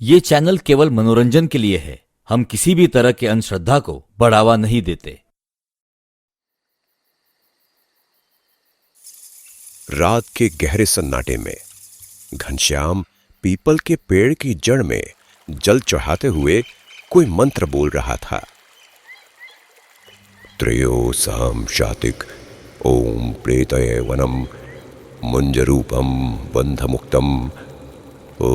ये चैनल केवल मनोरंजन के लिए है। हम किसी भी तरह के अंधश्रद्धा को बढ़ावा नहीं देते। रात के गहरे सन्नाटे में घनश्याम पीपल के पेड़ की जड़ में जल चढ़ाते हुए कोई मंत्र बोल रहा था। त्रयो सहम शातिक ओम प्रेतये वनम मुंजरूपम बंधमुक्तम ओ।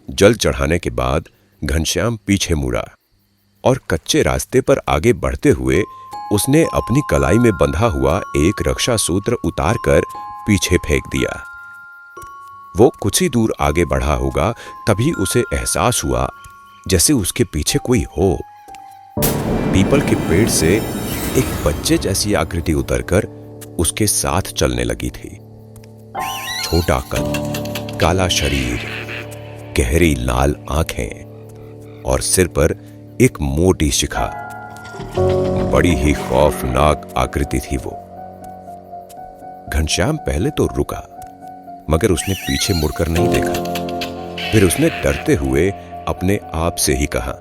जल चढ़ाने के बाद घनश्याम पीछे मुड़ा और कच्चे रास्ते पर आगे बढ़ते हुए उसने अपनी कलाई में बंधा हुआ एक रक्षा सूत्र उतारकर पीछे फेंक दिया। वो कुछ ही दूर आगे बढ़ा होगा, तभी उसे एहसास हुआ जैसे उसके पीछे कोई हो। पीपल के पेड़ से एक बच्चे जैसी आकृति उतरकर उसके साथ चलने लगी थी। छोटा कद, काला शरीर, गहरी लाल आंखें और सिर पर एक मोटी शिखा। बड़ी ही खौफनाक आकृति थी वो। घनश्याम पहले तो रुका, मगर उसने पीछे मुड़कर नहीं देखा। फिर उसने डरते हुए अपने आप से ही कहा,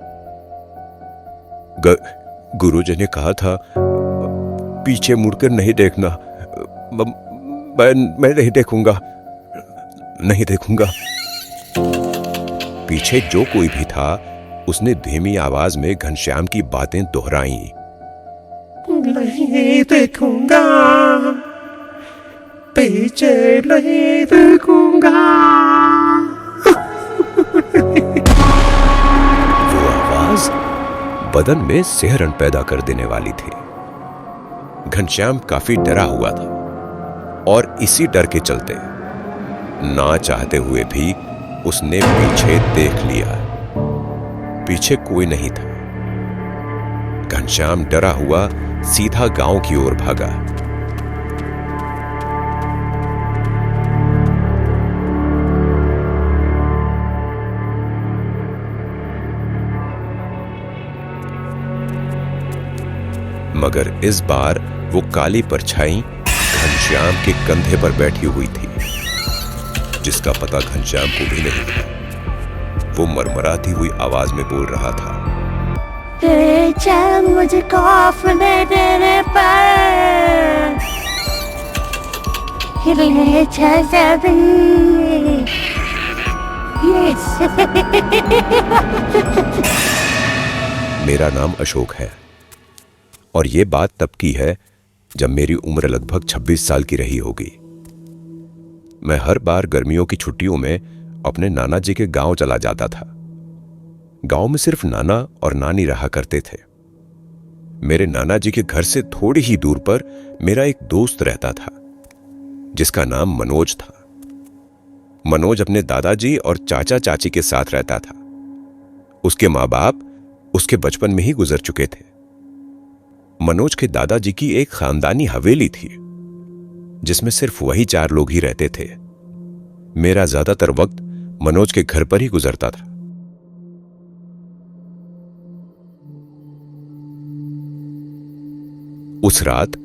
गुरुजी ने कहा था पीछे मुड़कर नहीं देखना। मैं नहीं देखूंगा, नहीं देखूंगा। पीछे जो कोई भी था उसने धीमी आवाज में घनश्याम की बातें दोहराई। नहीं देखूंगा, पीछे नहीं देखूंगा। वो आवाज बदन में सिहरन पैदा कर देने वाली थी। घनश्याम काफी डरा हुआ था और इसी डर के चलते ना चाहते हुए भी उसने पीछे देख लिया। पीछे कोई नहीं था। घनश्याम डरा हुआ सीधा गांव की ओर भागा। मगर इस बार वो काली परछाई घनश्याम के कंधे पर बैठी हुई थी, जिसका पता घनश्याम को भी नहीं था। वो मरमराती हुई आवाज में बोल रहा था, तेरे चैन मुझे खौफ में देने पर हिले मेरा नाम अशोक है और ये बात तब की है जब मेरी उम्र लगभग 26 साल की रही होगी। मैं हर बार गर्मियों की छुट्टियों में अपने नाना जी के गांव चला जाता था। गांव में सिर्फ नाना और नानी रहा करते थे। मेरे नाना जी के घर से थोड़ी ही दूर पर मेरा एक दोस्त रहता था, जिसका नाम मनोज था। मनोज अपने दादाजी और चाचा चाची के साथ रहता था। उसके माँ बाप उसके बचपन में ही गुजर चुके थे। मनोज के दादाजी की एक खानदानी हवेली थी, जिसमें सिर्फ वही 4 लोग ही रहते थे। मेरा ज्यादातर वक्त मनोज के घर पर ही गुजरता था। उस रात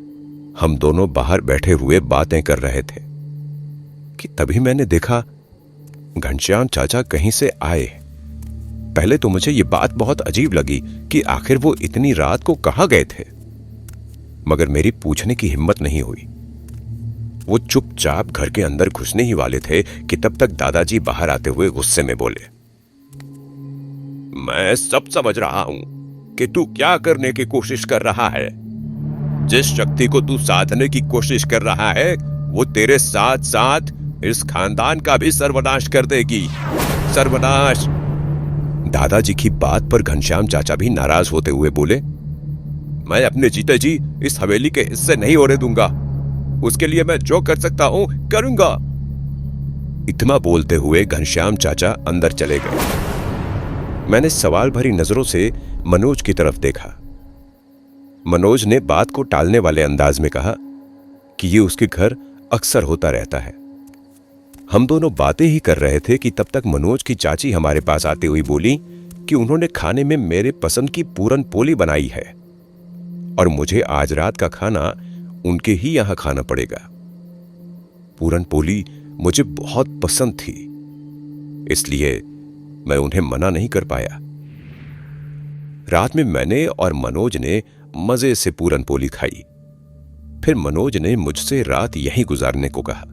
हम दोनों बाहर बैठे हुए बातें कर रहे थे कि तभी मैंने देखा घनश्याम चाचा कहीं से आए। पहले तो मुझे यह बात बहुत अजीब लगी कि आखिर वो इतनी रात को कहां गए थे, मगर मेरी पूछने की हिम्मत नहीं हुई। वो चुपचाप घर के अंदर घुसने ही वाले थे कि तब तक दादाजी बाहर आते हुए गुस्से में बोले, मैं सब समझ रहा हूं कि तू क्या करने की कोशिश कर रहा है। जिस शक्ति को तू साधने की कोशिश कर रहा है वो तेरे साथ साथ इस खानदान का भी सर्वनाश कर देगी। सर्वनाश। दादाजी की बात पर घनश्याम चाचा भी नाराज होते हुए बोले, मैं अपने जीते जी इस हवेली के हिस्से नहीं होने दूंगा। उसके लिए मैं जो कर सकता हूं करूंगा। इतना बोलते हुए घनश्याम चाचा अंदर चले गए। मैंने सवाल भरी नजरों से मनोज की तरफ देखा। मनोज ने बात को टालने वाले अंदाज में कहा कि ये उसके घर अक्सर होता रहता है। हम दोनों बातें ही कर रहे थे कि तब तक मनोज की चाची हमारे पास आते हुए बोली कि उन्होंने खाने में मेरे पसंद की पूरन पोली बनाई है और मुझे आज रात का खाना उनके ही यहां खाना पड़ेगा। पूरन पोली मुझे बहुत पसंद थी, इसलिए मैं उन्हें मना नहीं कर पाया। रात में मैंने और मनोज ने मजे से पूरन पोली खाई। फिर मनोज ने मुझसे रात यहीं गुजारने को कहा।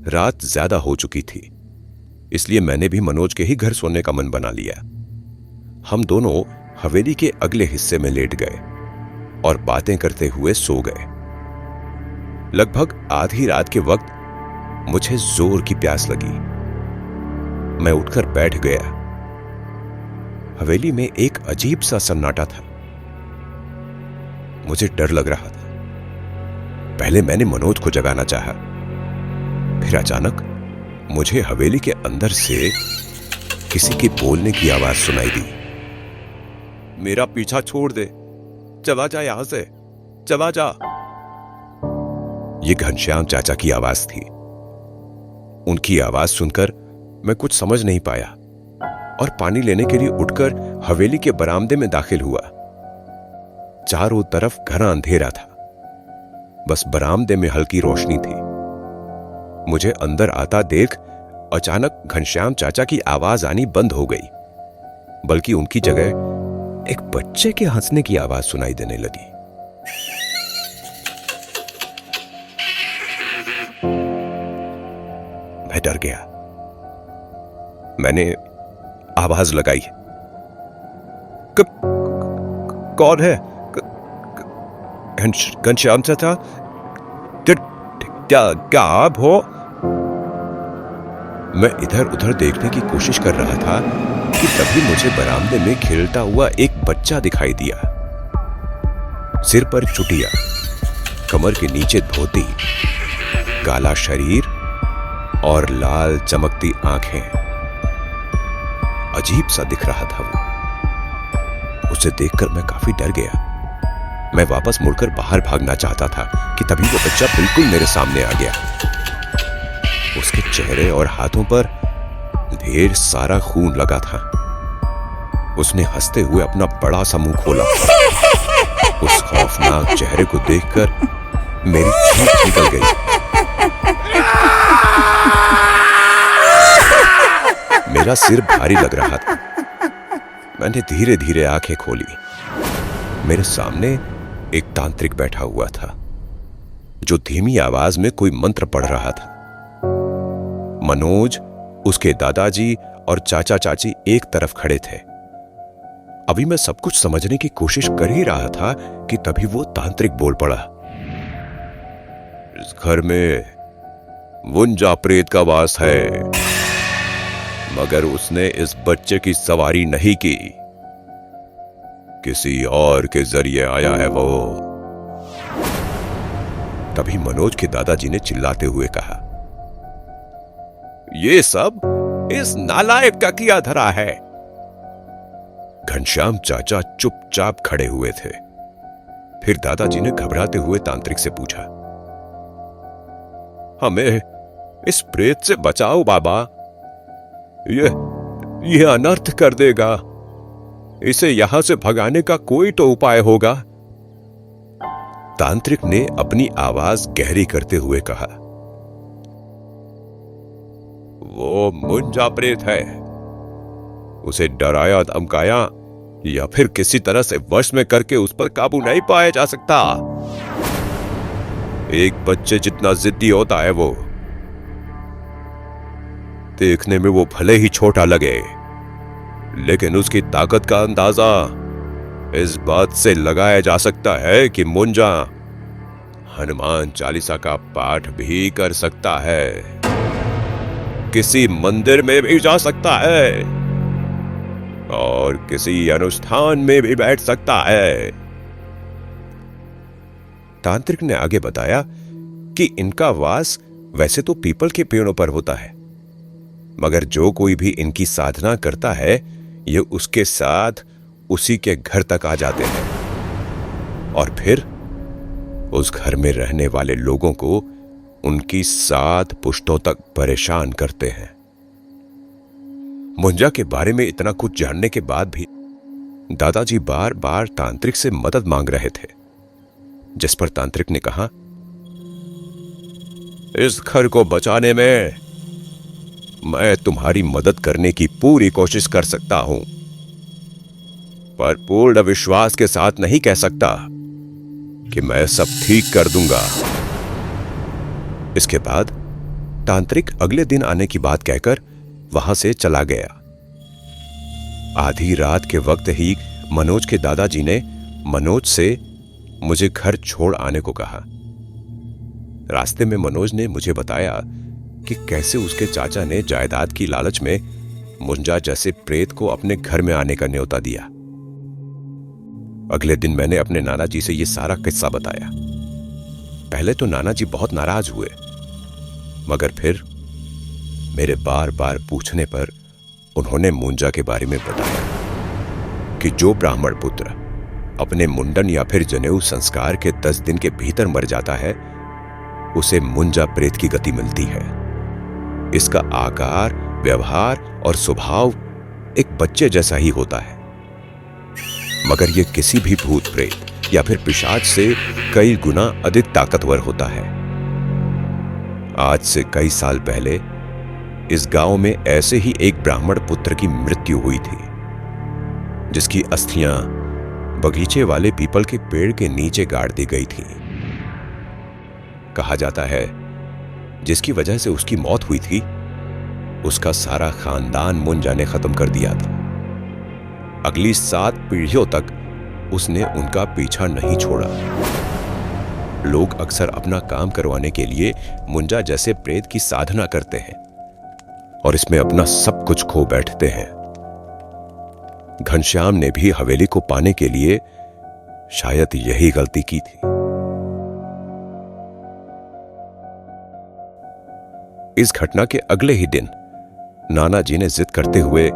रात ज्यादा हो चुकी थी, इसलिए मैंने भी मनोज के ही घर सोने का मन बना लिया। हम दोनों हवेली के अगले हिस्से में लेट गए और बातें करते हुए सो गए। लगभग आधी रात के वक्त मुझे जोर की प्यास लगी। मैं उठकर बैठ गया। हवेली में एक अजीब सा सन्नाटा था। मुझे डर लग रहा था। पहले मैंने मनोज को जगाना चाहा, फिर अचानक मुझे हवेली के अंदर से किसी के बोलने की आवाज सुनाई दी। मेरा पीछा छोड़ दे, चला जा यहां से, चला जा। यह घनश्याम चाचा की आवाज थी। उनकी आवाज सुनकर मैं कुछ समझ नहीं पाया और पानी लेने के लिए उठकर हवेली के बरामदे में दाखिल हुआ। चारों तरफ घना अंधेरा था, बस बरामदे में हल्की रोशनी थी। मुझे अंदर आता देख अचानक घनश्याम चाचा की आवाज आनी बंद हो गई, बल्कि उनकी जगह एक बच्चे के हंसने की आवाज सुनाई देने लगी। मैं डर गया। मैंने आवाज लगाई, कौन है? घनश्याम चाचा? क्या आप हो? मैं इधर उधर देखने की कोशिश कर रहा था कि तभी मुझे बरामदे में खेलता हुआ एक बच्चा दिखाई दिया। सिर पर चुटिया, कमर के नीचे धोती, काला शरीर और लाल चमकती आंखें। अजीब सा दिख रहा था वो। उसे देखकर मैं काफी डर गया। मैं वापस मुड़कर बाहर भागना चाहता था कि तभी वो बच्चा बिल्कुल मेरे सामने आ गया। उसके चेहरे और हाथों पर ढेर सारा खून लगा था। उसने हंसते हुए अपना बड़ा सा मुंह खोला। उस खौफनाक चेहरे को देखकर मेरी चीख निकल गई। मेरा सिर भारी लग रहा था। मैंने धीरे धीरे आंखें खोली। मेरे सामने एक तांत्रिक बैठा हुआ था, जो धीमी आवाज में कोई मंत्र पढ़ रहा था। मनोज, उसके दादाजी और चाचा चाची एक तरफ खड़े थे। अभी मैं सब कुछ समझने की कोशिश कर ही रहा था कि तभी वो तांत्रिक बोल पड़ा। इस घर में मुंजा प्रेत का वास है, मगर उसने इस बच्चे की सवारी नहीं की। किसी और के जरिए आया है वो। तभी मनोज के दादाजी ने चिल्लाते हुए कहा, ये सब इस नालायक का किया धरा है। घनश्याम चाचा चुपचाप खड़े हुए थे। फिर दादाजी ने घबराते हुए तांत्रिक से पूछा, हमें इस प्रेत से बचाओ बाबा, यह अनर्थ कर देगा। इसे यहां से भगाने का कोई तो उपाय होगा। तांत्रिक ने अपनी आवाज गहरी करते हुए कहा, वो मुंजा प्रेत है। उसे डराया धमकाया या फिर किसी तरह से वश में करके उस पर काबू नहीं पाया जा सकता। एक बच्चे जितना जिद्दी होता है वो। देखने में वो भले ही छोटा लगे, लेकिन उसकी ताकत का अंदाजा इस बात से लगाया जा सकता है कि मुंजा हनुमान चालीसा का पाठ भी कर सकता है, किसी मंदिर में भी जा सकता है और किसी अनुष्ठान में भी बैठ सकता है। तांत्रिक ने आगे बताया कि इनका वास वैसे तो पीपल के पेड़ों पर होता है, मगर जो कोई भी इनकी साधना करता है, ये उसके साथ उसी के घर तक आ जाते हैं और फिर उस घर में रहने वाले लोगों को उनकी 7 पुश्तों तक परेशान करते हैं। मुंजा के बारे में इतना कुछ जानने के बाद भी दादाजी बार बार तांत्रिक से मदद मांग रहे थे, जिस पर तांत्रिक ने कहा, इस घर को बचाने में मैं तुम्हारी मदद करने की पूरी कोशिश कर सकता हूं, पर पूर्ण विश्वास के साथ नहीं कह सकता कि मैं सब ठीक कर दूंगा। इसके बाद तांत्रिक अगले दिन आने की बात कहकर वहां से चला गया। आधी रात के वक्त ही मनोज के दादाजी ने मनोज से मुझे घर छोड़ आने को कहा। रास्ते में मनोज ने मुझे बताया कि कैसे उसके चाचा ने जायदाद की लालच में मुंजा जैसे प्रेत को अपने घर में आने का न्योता दिया। अगले दिन मैंने अपने नाना जी से यह सारा किस्सा बताया। पहले तो नाना जी बहुत नाराज हुए, मगर फिर मेरे बार बार पूछने पर उन्होंने मुंजा के बारे में बताया कि जो ब्राह्मण पुत्र अपने मुंडन या फिर जनेऊ संस्कार के 10 दिन के भीतर मर जाता है, उसे मुंजा प्रेत की गति मिलती है। इसका आकार, व्यवहार और स्वभाव एक बच्चे जैसा ही होता है, मगर यह किसी भी भूत प्रेत या फिर पिशाच से कई गुना अधिक ताकतवर होता है। आज से कई साल पहले इस गांव में ऐसे ही एक ब्राह्मण पुत्र की मृत्यु हुई थी, जिसकी अस्थियां बगीचे वाले पीपल के पेड़ के नीचे गाड़ दी गई थी। कहा जाता है जिसकी वजह से उसकी मौत हुई थी, उसका सारा खानदान मुंजा ने खत्म कर दिया था। अगली 7 पीढ़ियों तक उसने उनका पीछा नहीं छोड़ा। लोग अक्सर अपना काम करवाने के लिए मुंजा जैसे प्रेत की साधना करते हैं और इसमें अपना सब कुछ खो बैठते हैं। घनश्याम ने भी हवेली को पाने के लिए शायद यही गलती की थी। इस घटना के अगले ही दिन नाना जी ने जिद करते हुए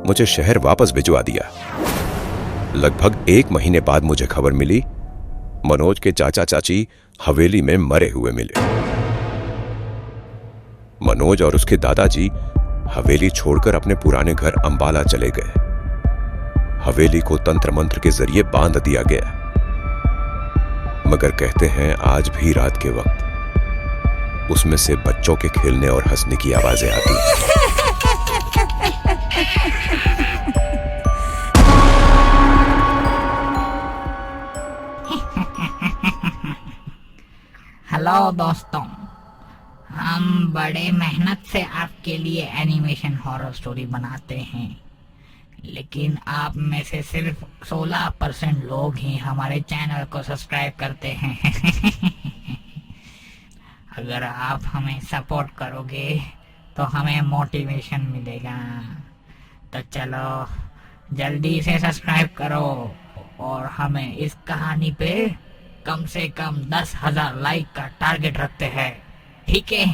मुझे शहर वापस भिजवा दिया। लगभग 1 महीने बाद मुझे खबर मिली, मनोज के चाचा चाची हवेली में मरे हुए मिले। मनोज और उसके दादाजी हवेली छोड़कर अपने पुराने घर अंबाला चले गए। हवेली को तंत्र मंत्र के जरिए बांध दिया गया, मगर कहते हैं आज भी रात के वक्त उसमें से बच्चों के खेलने और हंसने की आवाजें आती हैं। हेलो दोस्तों, हम बड़े मेहनत से आपके लिए एनिमेशन हॉरर स्टोरी बनाते हैं, लेकिन आप में से सिर्फ 16% लोग ही हमारे चैनल को सब्सक्राइब करते हैं। अगर आप हमें सपोर्ट करोगे तो हमें मोटिवेशन मिलेगा। तो चलो जल्दी से सब्सक्राइब करो और हमें इस कहानी पे कम से कम 10,000 लाइक का टारगेट रखते हैं, ठीक है?